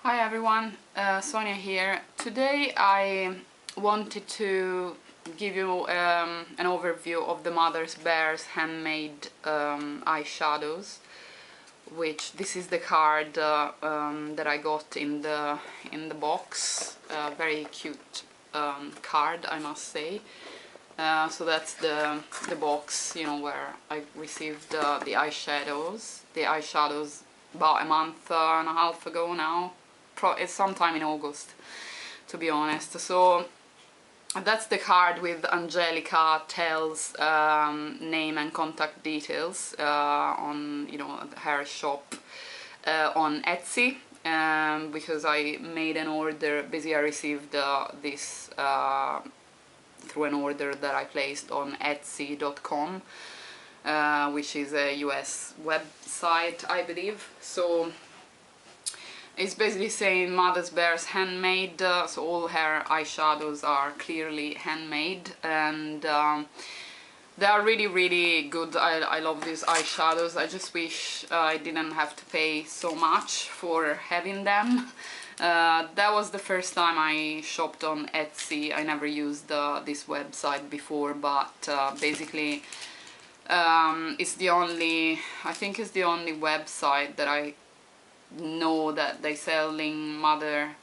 Hi everyone, Sonia here. Today I wanted to give you an overview of the Mother's Bears handmade eyeshadows, which this is the card that I got in the box. Very cute card, I must say. So that's the box, you know, where I received the eyeshadows. The eyeshadows about a month and a half ago now. It's sometime in August, to be honest. So that's the card with Angelica Tell's name and contact details on, you know, her shop on Etsy. Because I made an order, basically I received this through an order that I placed on Etsy.com, which is a US website, I believe. So it's basically saying Mother's Bears handmade, so all her eyeshadows are clearly handmade, and they are really good. I love these eyeshadows. I just wish I didn't have to pay so much for having them. That was the first time I shopped on Etsy. I never used this website before, but basically it's the only, I think it's the only website that I know that they selling Mother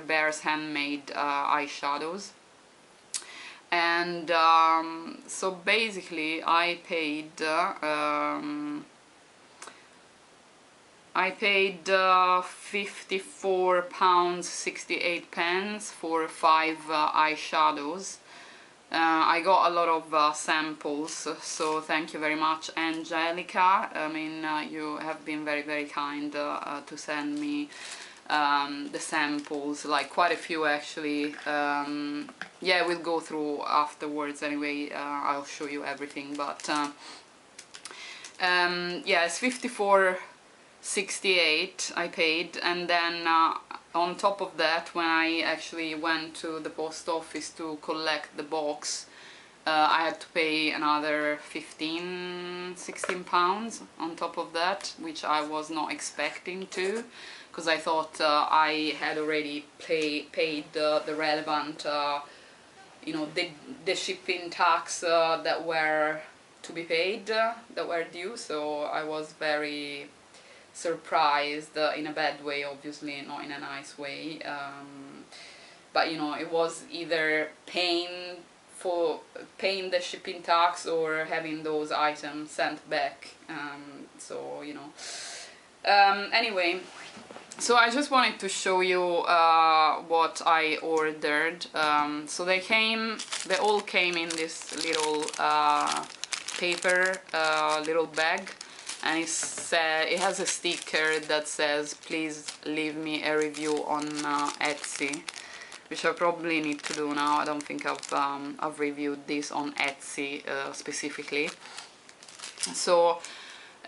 Bears handmade eyeshadows. And so basically I paid £54.68 for 5 eyeshadows. I got a lot of samples, so thank you very much, Angelica. I mean, you have been very kind to send me the samples, like quite a few actually. Yeah, we'll go through afterwards anyway. I'll show you everything, but yeah, it's £54.68 I paid, and then on top of that, when I actually went to the post office to collect the box, I had to pay another £16 on top of that, which I was not expecting to, because I thought I had already paid the relevant, you know, the shipping tax that were to be paid, that were due. So I was very surprised, in a bad way, obviously, not in a nice way, but you know, it was either paying the shipping tax or having those items sent back, so you know, anyway, so I just wanted to show you what I ordered. So they all came in this little paper little bag, and it has a sticker that says please leave me a review on Etsy, which I probably need to do now. I don't think I've reviewed this on Etsy specifically. So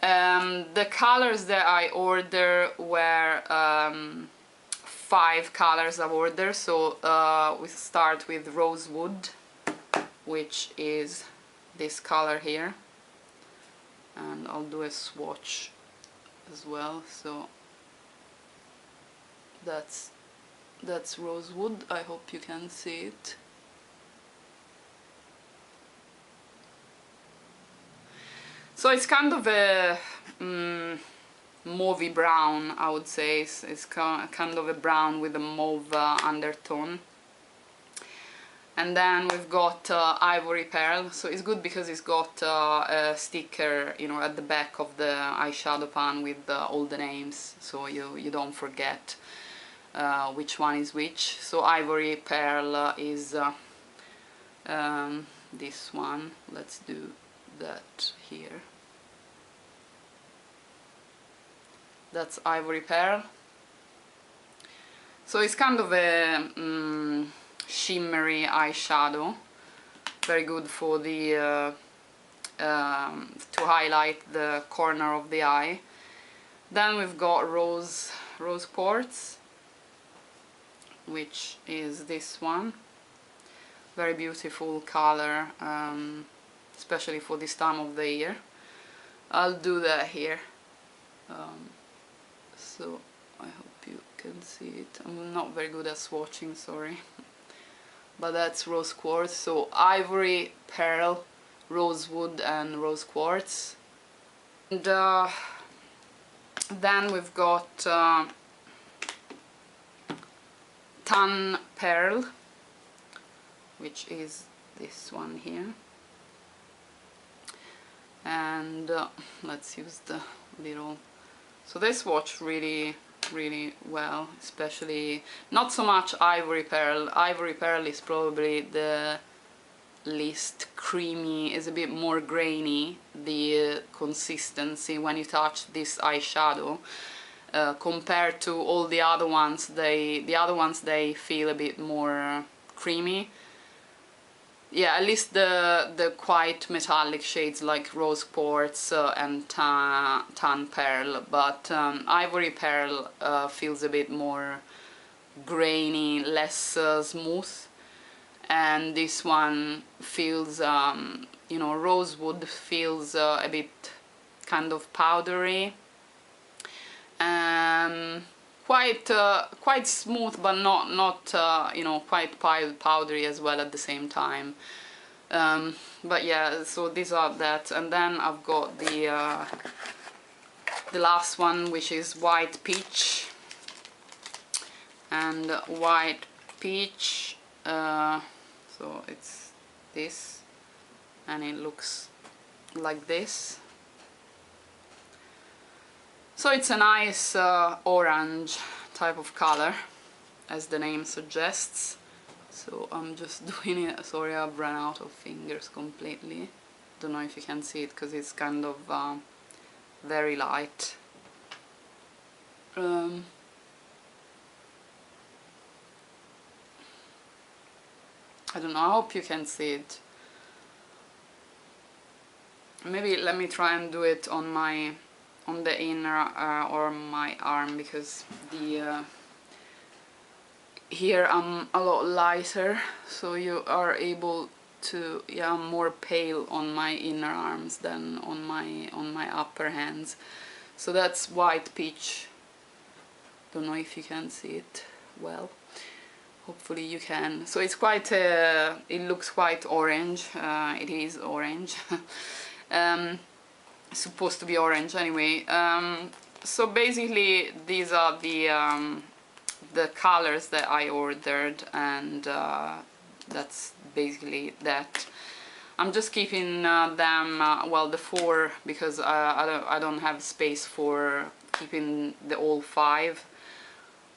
the colors that I ordered were 5 colors I've ordered. So we start with Rosewood, which is this color here, and I'll do a swatch as well. So that's Rosewood. I hope you can see it. So it's kind of a mauvey brown, I would say. It's kind of a brown with a mauve undertone. And then we've got Ivory Pearl. So it's good because it's got a sticker, you know, at the back of the eyeshadow pan with all the names, so you don't forget which one is which. So Ivory Pearl is this one. Let's do that here. That's Ivory Pearl. So it's kind of a shimmery eyeshadow, very good for the to highlight the corner of the eye. Then we've got Rose Quartz, which is this one. Very beautiful color, especially for this time of the year. I'll do that here. So I hope you can see it. I'm not very good at swatching, sorry. But that's rose quartz, so ivory, pearl, rosewood and rose quartz. And then we've got tan pearl, which is this one here. And let's use the little, so they swatch really well, especially not so much ivory pearl. Ivory pearl is probably the least creamy, is a bit more grainy, the consistency when you touch this eyeshadow, compared to all the other ones. The other ones, they feel a bit more creamy. Yeah, at least the quite metallic shades like rose quartz and tan pearl, but ivory pearl feels a bit more grainy, less smooth, and this one feels, you know, rosewood feels a bit kind of powdery, quite smooth, but not you know, quite powdery as well at the same time. But yeah, so these are that, and then I've got the last one, which is white peach. And white peach, so it's this, and it looks like this. So it's a nice orange type of color, as the name suggests. So I'm just doing it. Sorry, I've run out of fingers completely. Don't know if you can see it because it's kind of very light. I don't know, I hope you can see it. Maybe let me try and do it on the inner or my arm, because the here I'm a lot lighter, so you are able to, yeah, I'm more pale on my inner arms than on my upper hands. So that's white peach. Don't know if you can see it well. Hopefully you can. So it's quite it looks quite orange. It is orange. It's supposed to be orange anyway. So basically these are the colors that I ordered, and that's basically that. I'm just keeping them, well, the 4, because I don't have space for keeping the all 5.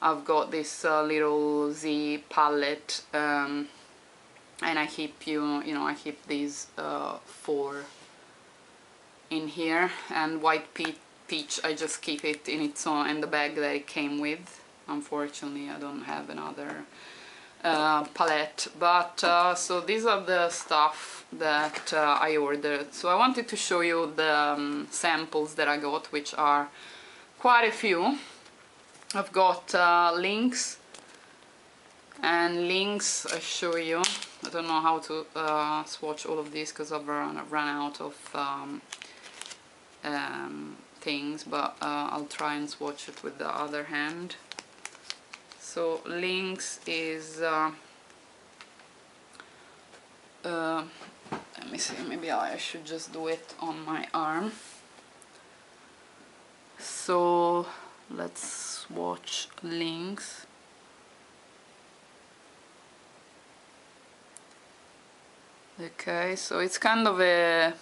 I've got this little Z palette, and I keep I keep these 4 in here. And white peach, I just keep it in its own, in the bag that it came with. Unfortunately, I don't have another palette, but so these are the stuff that I ordered. So I wanted to show you the samples that I got, which are quite a few. I've got links, and links I show you. I don't know how to swatch all of these because I've run out of things, but I'll try and swatch it with the other hand. So links is let me see, maybe I should just do it on my arm. So let's swatch links. Okay, so it's kind of a,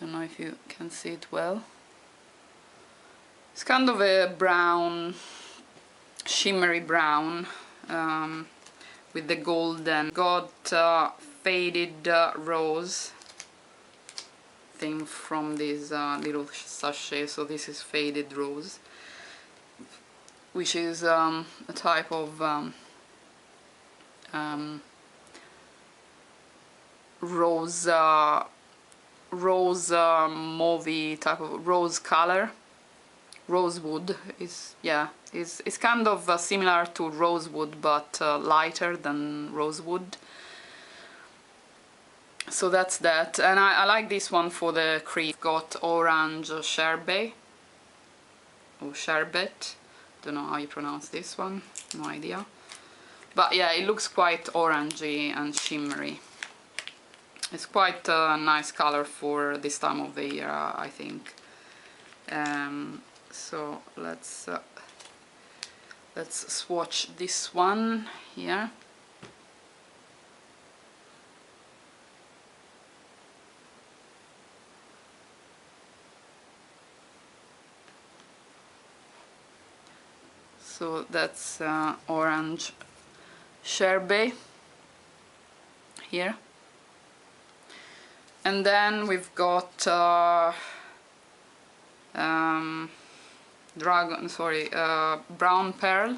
don't know if you can see it well. It's kind of a brown, shimmery brown, with the golden. Got faded rose thing from this little sachet. So this is faded rose, which is a type of rose mauvey type of rose color. Rosewood is, yeah, it's kind of similar to rosewood, but lighter than rosewood. So that's that, and I like this one for the crease. Got orange sherbet or sherbet, don't know how you pronounce this one, no idea. But yeah, it looks quite orangey and shimmery. It's quite a nice color for this time of the year, I think. So let's swatch this one here. So that's orange sherbet here. And then we've got brown pearl.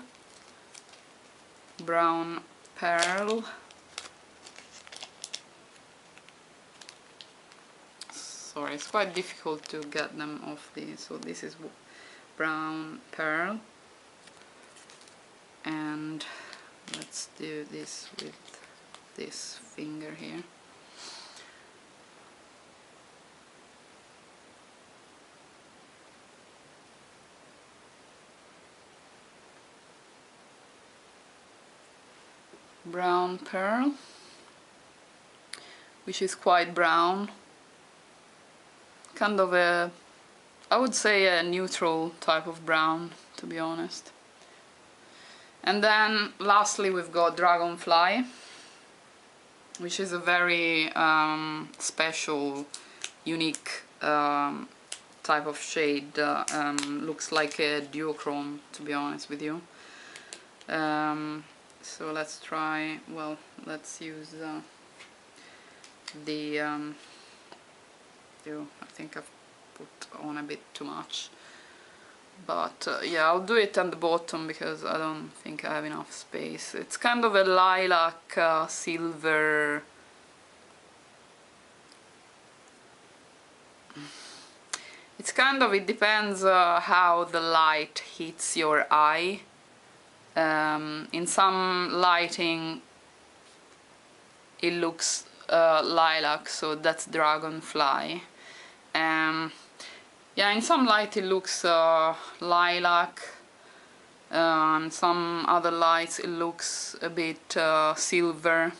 Brown pearl. Sorry, it's quite difficult to get them off these. So this is brown pearl. And let's do this with this finger here. Brown pearl, which is quite brown, kind of a, I would say a neutral type of brown, to be honest. And then lastly we've got dragonfly, which is a very special, unique type of shade. Looks like a duochrome, to be honest with you. So let's try, well, let's use I think I've put on a bit too much, but yeah, I'll do it on the bottom because I don't think I have enough space. It's kind of a lilac silver, it's kind of, it depends how the light hits your eye. In some lighting it looks lilac, so that's dragonfly. Yeah, in some light it looks lilac, some other lights it looks a bit silver,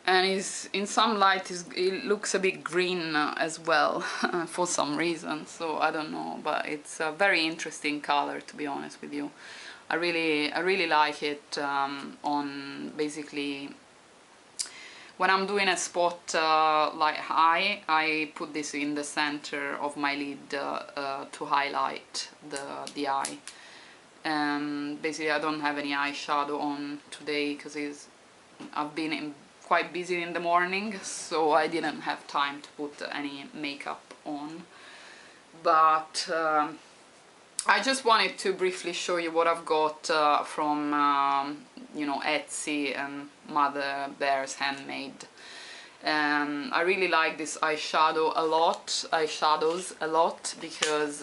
and in some light it looks a bit green as well for some reason, so I don't know, but it's a very interesting color, to be honest with you. I really like it on, basically, when I'm doing a spot like eye, I put this in the center of my lid to highlight the eye. And basically I don't have any eyeshadow on today because I've been quite busy in the morning, so I didn't have time to put any makeup on. But I just wanted to briefly show you what I've got from you know, Etsy and Mother Bear's Handmade. I really like this eyeshadows a lot because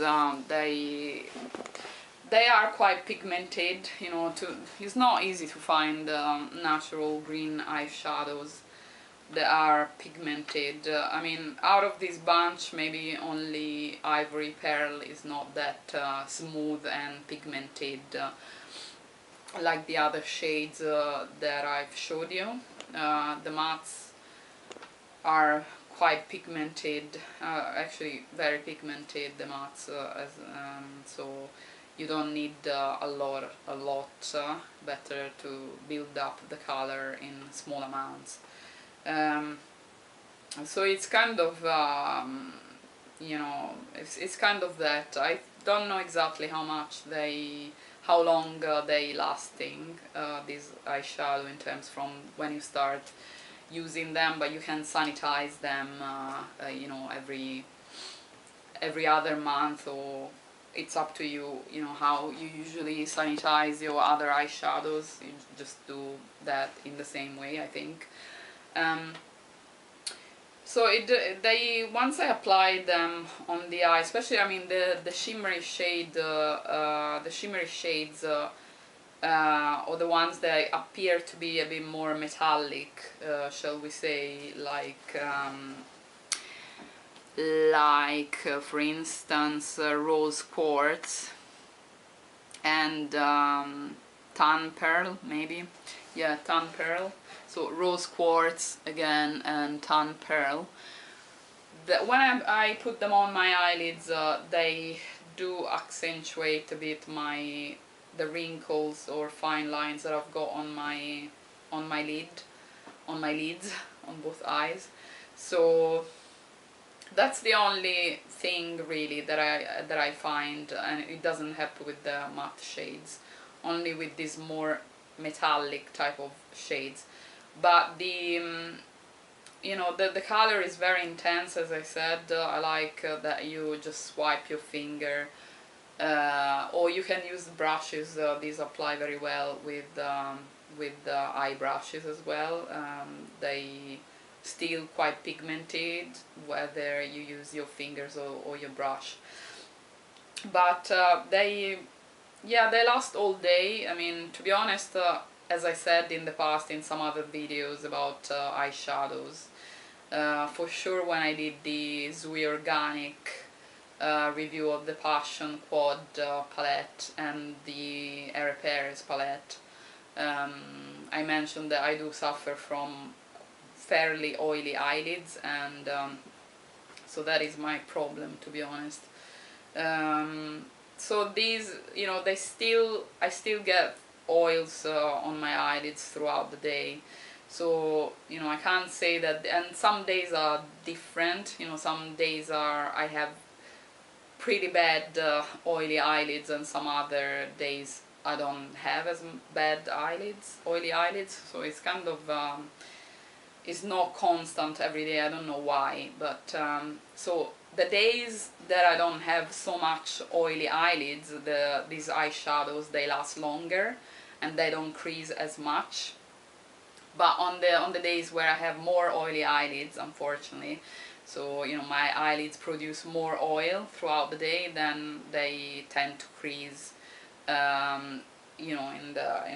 they are quite pigmented, you know. It's not easy to find natural green eyeshadows that are pigmented. I mean, out of this bunch, maybe only Ivory Pearl is not that smooth and pigmented like the other shades that I've showed you. The mattes are quite pigmented, actually very pigmented, the mattes, so you don't need a lot, better to build up the color in small amounts. So it's kind of, you know, it's kind of that. I don't know exactly how long they lasting, these eyeshadow, in terms from when you start using them, but you can sanitize them, you know, every other month, or it's up to you, you know, how you usually sanitize your other eyeshadows. You just do that in the same way, I think. So once I applied them on the eye, especially, I mean, the shimmery shade, the shimmery shades, or the ones that appear to be a bit more metallic, shall we say, like for instance, rose quartz. and tan pearl, maybe, yeah, tan pearl. So rose quartz again and tan pearl. When I put them on my eyelids, they do accentuate a bit the wrinkles or fine lines that I've got on my lids on both eyes. So that's the only thing really that I find, and it doesn't happen with the matte shades, only with these more metallic type of shades. But the you know, the color is very intense, as I said. I like that you just swipe your finger, or you can use brushes. These apply very well with eye brushes as well. They still quite pigmented whether you use your fingers or your brush, but they last all day. I mean, to be honest, as I said in the past in some other videos about eyeshadows, for sure when I did the Zui Organic review of the Passion Quad palette and the Air Paris palette, I mentioned that I do suffer from fairly oily eyelids, and so that is my problem, to be honest. So these, you know, I still get oils on my eyelids throughout the day. So, you know, I can't say that, and some days are different, you know, some days I have pretty bad oily eyelids, and some other days I don't have as bad oily eyelids, so it's kind of, it's not constant every day. I don't know why, but so the days that I don't have so much oily eyelids, these eyeshadows, they last longer and they don't crease as much. But on the days where I have more oily eyelids, unfortunately, so you know, my eyelids produce more oil throughout the day, then they tend to crease. You know, in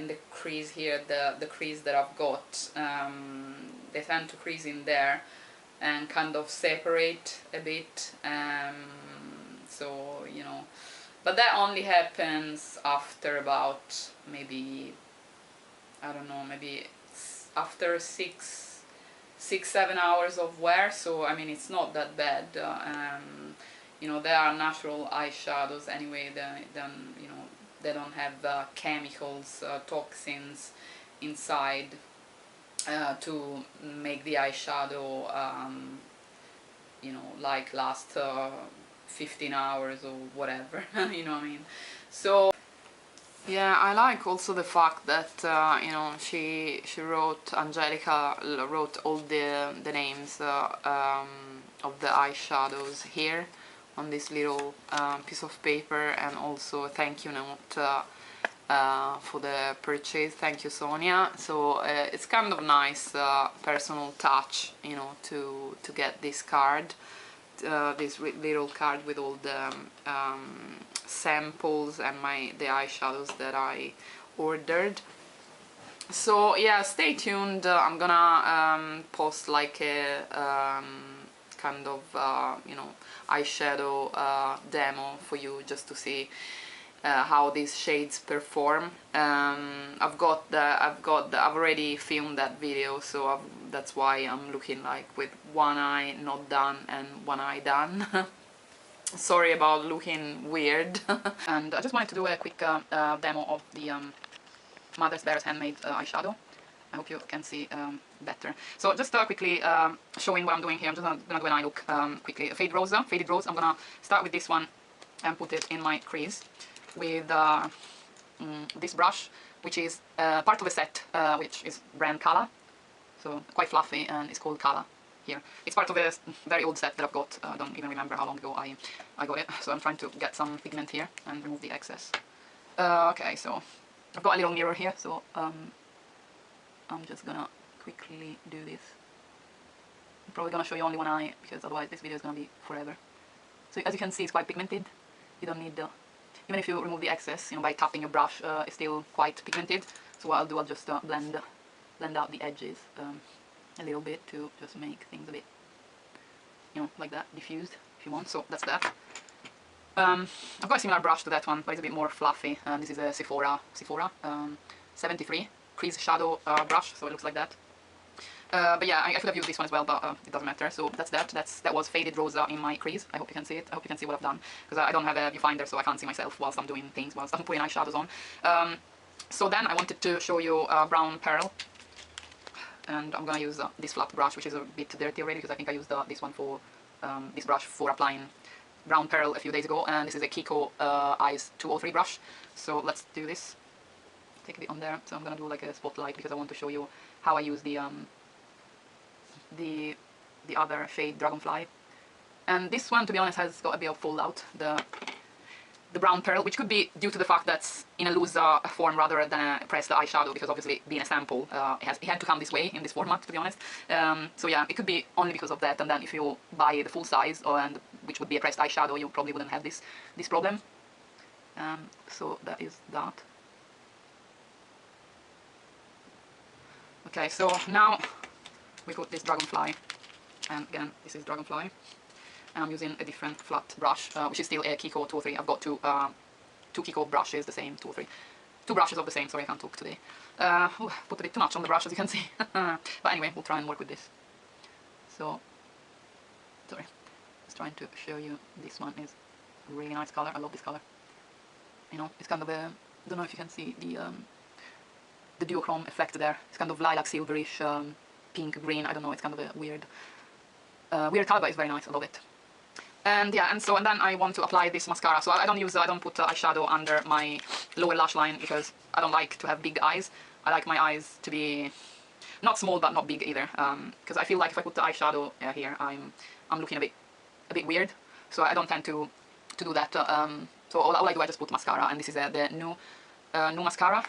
the crease here, the crease that I've got, they tend to crease in there and kind of separate a bit. So you know, but that only happens after about maybe, I don't know, maybe after 6-7 hours of wear. So I mean, it's not that bad. You know, they are natural eyeshadows anyway. Then you know, they don't have chemicals, toxins inside to make the eyeshadow you know, like last 15 hours or whatever. You know what I mean? So yeah, I like also the fact that you know, Angelica wrote all the names of the eyeshadows here on this little piece of paper, and also a thank you note for the purchase. Thank you, Sonia. So it's kind of nice personal touch, you know, to get this card, this little card with all the samples and the eyeshadows that I ordered. So yeah, stay tuned. I'm gonna post like a kind of you know, eyeshadow demo for you, just to see how these shades perform. I've already filmed that video, so that's why I'm looking like with one eye not done and one eye done. Sorry about looking weird. And I just wanted to do a quick demo of the Mother's Bears Handmade eyeshadow. I hope you can see better. So just quickly showing what I'm doing here. I'm just gonna do an eye look quickly. Faded rose. I'm gonna start with this one and put it in my crease with this brush, which is part of a set which is brand Kala, so quite fluffy, and it's called Kala here. It's part of a very old set that I've got. I don't even remember how long ago I got it, so I'm trying to get some pigment here and remove the excess. Okay, so I've got a little mirror here, so I'm just gonna quickly do this. I'm probably gonna show you only one eye, because otherwise this video is gonna be forever. So as you can see, it's quite pigmented. You don't need even if you remove the excess, you know, by tapping your brush, it's still quite pigmented. So what I'll do, I'll just blend out the edges a little bit to just make things a bit, you know, like that, diffused, if you want. So that's that. I've got a similar brush to that one, but it's a bit more fluffy. This is a Sephora 73 crease shadow brush, so it looks like that. But yeah, I could have used this one as well, but it doesn't matter. So that's that. That was Faded Rosa in my crease. I hope you can see it. I hope you can see what I've done, because I don't have a viewfinder, so I can't see myself whilst I'm doing things, whilst I'm putting eyeshadows on. So then I wanted to show you Brown Pearl, and I'm gonna use this flat brush, which is a bit dirty already, because I think I used this one for this brush for applying Brown Pearl a few days ago, and this is a Kiko Eyes 203 brush. So let's do this. Take a bit on there. So I'm gonna do like a spotlight, because I want to show you how I use the other shade Dragonfly. And this one, to be honest, has got a bit of fallout, the Brown Pearl, which could be due to the fact that it's in a loose form rather than a pressed eyeshadow, because obviously being a sample, it had to come this way, in this format, to be honest. So yeah, it could be only because of that, and then if you buy the full size, and which would be a pressed eyeshadow, you probably wouldn't have this problem. So that is that. Okay, so now we put this Dragonfly, and again, this is Dragonfly. And I'm using a different flat brush, which is still a Kiko 203. I've got two Kiko brushes, the same 203. Two brushes of the same, sorry I can't talk today. Put a bit too much on the brush, as you can see. But anyway, we'll try and work with this. So, sorry, just trying to show you, this one is a really nice color. I love this color. You know, it's kind of a, I don't know if you can see the duochrome effect there. It's kind of lilac, silverish, pink, green, I don't know, it's kind of a weird color, but it's very nice, I love it. And yeah, and then I want to apply this mascara. So I don't put eyeshadow under my lower lash line, because I don't like to have big eyes. I like my eyes to be not small but not big either, because I feel like if I put the eyeshadow here, I'm looking a bit weird. So I don't tend to do that. So all I do, I just put mascara, and this is the new mascara,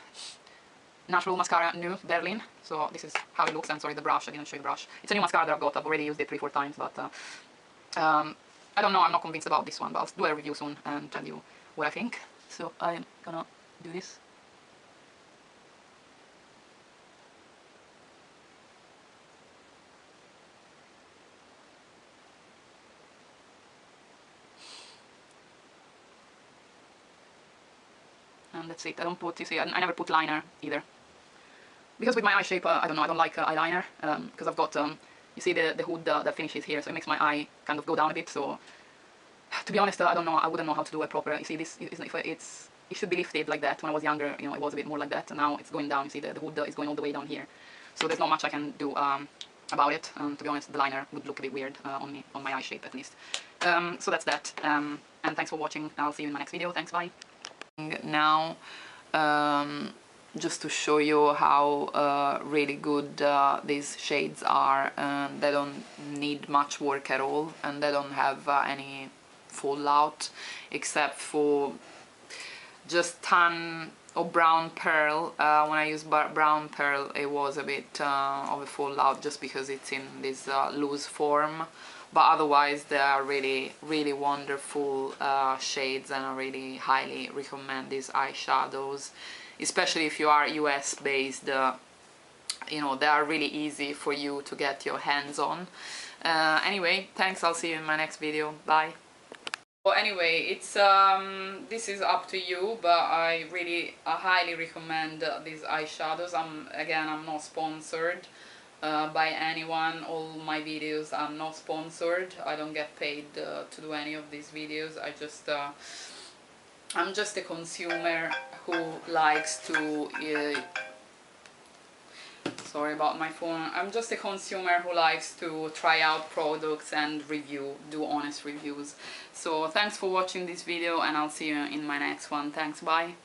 Natural Mascara New Berlin. So this is how it looks. And sorry, the brush, I didn't show you the brush. It's a new mascara that I've got. I've already used it 3-4 times, but I don't know, I'm not convinced about this one, but I'll do a review soon and tell you what I think. So I'm gonna do this. And that's it. I don't put, you see, I never put liner either. Because with my eye shape, I don't know, I don't like eyeliner, because I've got, you see the hood that finishes here, so it makes my eye kind of go down a bit. So to be honest, I don't know, I wouldn't know how to do a proper, you see this, it should be lifted like that. When I was younger, you know, it was a bit more like that, and now it's going down. You see the hood is going all the way down here. So there's not much I can do about it. To be honest, the liner would look a bit weird on me, on my eye shape at least. So that's that, and thanks for watching. I'll see you in my next video. Thanks, bye. Now, just to show you how really good these shades are, they don't need much work at all, and they don't have any fallout, except for just tan or brown pearl. When I used brown pearl, it was a bit of a fallout, just because it's in this loose form. But otherwise, they are really, really wonderful shades, and I really highly recommend these eyeshadows, especially if you are US based. You know, they are really easy for you to get your hands on. Anyway, thanks, I'll see you in my next video. Bye. Well, anyway, it's this is up to you, but I really highly recommend these eyeshadows. I'm not sponsored by anyone. All my videos are not sponsored. I don't get paid to do any of these videos. I'm just a consumer who likes to sorry about my phone. I'm just a consumer who likes to try out products and do honest reviews. So thanks for watching this video, and I'll see you in my next one. Thanks, bye.